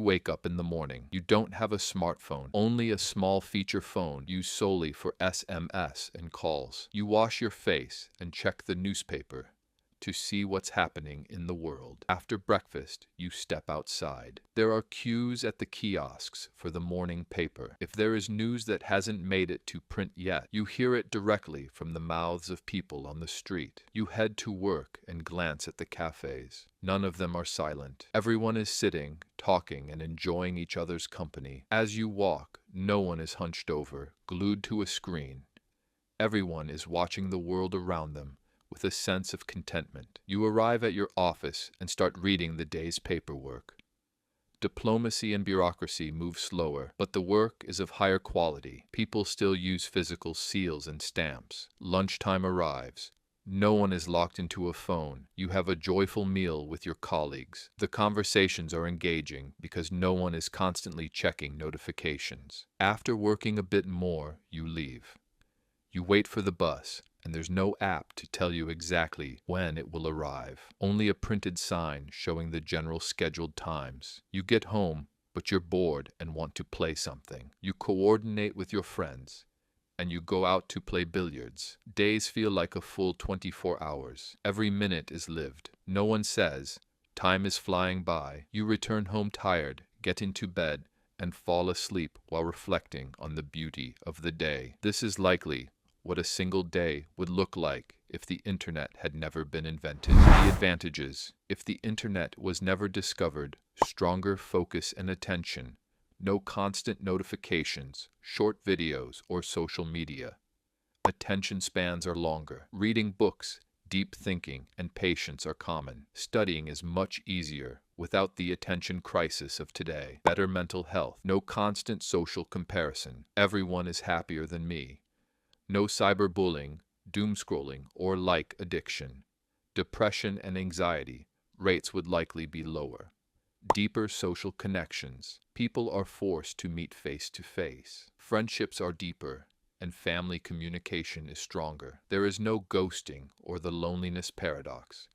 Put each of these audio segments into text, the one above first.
wake up in the morning. You don't have a smartphone, only a small feature phone used solely for SMS and calls. You wash your face and check the newspaper to see what's happening in the world. After breakfast, you step outside. There are queues at the kiosks for the morning paper. If there is news that hasn't made it to print yet, you hear it directly from the mouths of people on the street. You head to work and glance at the cafes. None of them are silent. Everyone is sitting, talking, and enjoying each other's company. As you walk, no one is hunched over, glued to a screen. Everyone is watching the world around them with a sense of contentment. You arrive at your office and start reading the day's paperwork. Diplomacy and bureaucracy move slower, but the work is of higher quality. People still use physical seals and stamps. Lunchtime arrives. No one is locked into a phone. You have a joyful meal with your colleagues. The conversations are engaging because no one is constantly checking notifications. After working a bit more, you leave. You wait for the bus, and there's no app to tell you exactly when it will arrive. Only a printed sign showing the general scheduled times. You get home, but you're bored and want to play something. You coordinate with your friends, and you go out to play billiards. Days feel like a full 24 hours. Every minute is lived. No one says, "Time is flying by." You return home tired, get into bed, and fall asleep while reflecting on the beauty of the day. This is likely what a single day would look like if the internet had never been invented. The advantages: if the internet was never discovered, stronger focus and attention, no constant notifications, short videos, or social media. Attention spans are longer. Reading books, deep thinking, and patience are common. Studying is much easier without the attention crisis of today. Better mental health. No constant social comparison. Everyone is happier than me. No cyberbullying, doom scrolling, or like addiction. Depression and anxiety rates would likely be lower. Deeper social connections. People are forced to meet face to face. Friendships are deeper, and family communication is stronger. There is no ghosting or the loneliness paradox,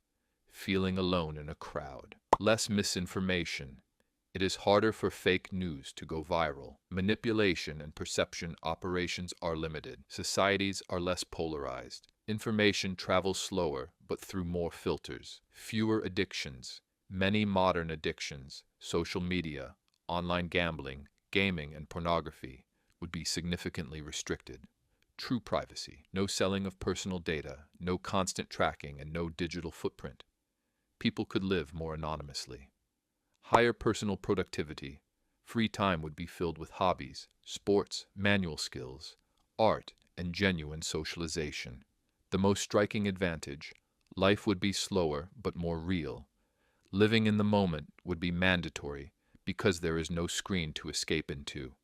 feeling alone in a crowd. Less misinformation. It is harder for fake news to go viral. Manipulation and perception operations are limited. Societies are less polarized. Information travels slower, but through more filters. Fewer addictions. Many modern addictions, social media, online gambling, gaming, and pornography, would be significantly restricted. True privacy. No selling of personal data, no constant tracking, and no digital footprint. People could live more anonymously. Higher personal productivity. Free time would be filled with hobbies, sports, manual skills, art, and genuine socialization. The most striking advantage: life would be slower but more real. Living in the moment would be mandatory because there is no screen to escape into.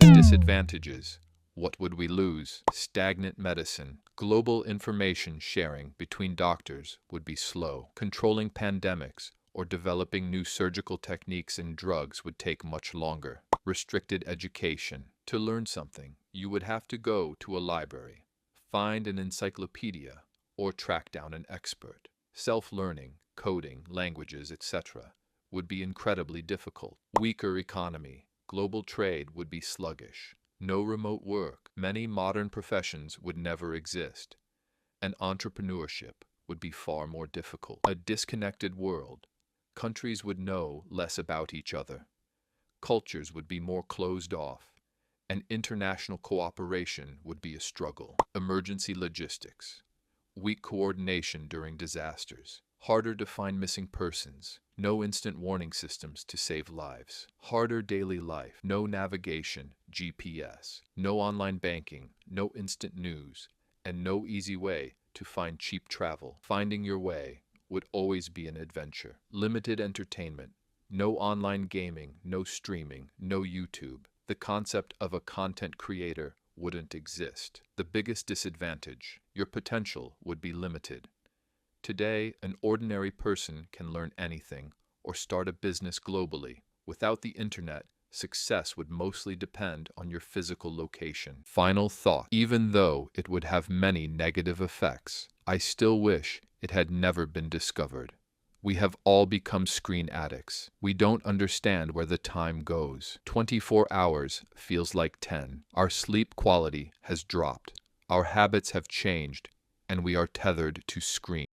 The disadvantages: what would we lose? Stagnant medicine. Global information sharing between doctors would be slow. Controlling pandemics or developing new surgical techniques and drugs would take much longer. Restricted education. To learn something, you would have to go to a library, find an encyclopedia, or track down an expert. Self-learning, coding, languages, etc. would be incredibly difficult. Weaker economy. Global trade would be sluggish. No remote work. Many modern professions would never exist. And entrepreneurship would be far more difficult. A disconnected world. Countries would know less about each other. Cultures would be more closed off, and international cooperation would be a struggle. Emergency logistics. Weak coordination during disasters. Harder to find missing persons. No instant warning systems to save lives. Harder daily life. No navigation, GPS. No online banking. No instant news. And no easy way to find cheap travel. Finding your way would always be an adventure. Limited entertainment. No online gaming, no streaming, no YouTube. The concept of a content creator wouldn't exist. The biggest disadvantage: your potential would be limited. Today, an ordinary person can learn anything or start a business globally. Without the internet, success would mostly depend on your physical location. Final thought: even though it would have many negative effects, I still wish it had never been discovered. We have all become screen addicts. We don't understand where the time goes. 24 hours feels like 10. Our sleep quality has dropped. Our habits have changed, and we are tethered to screens.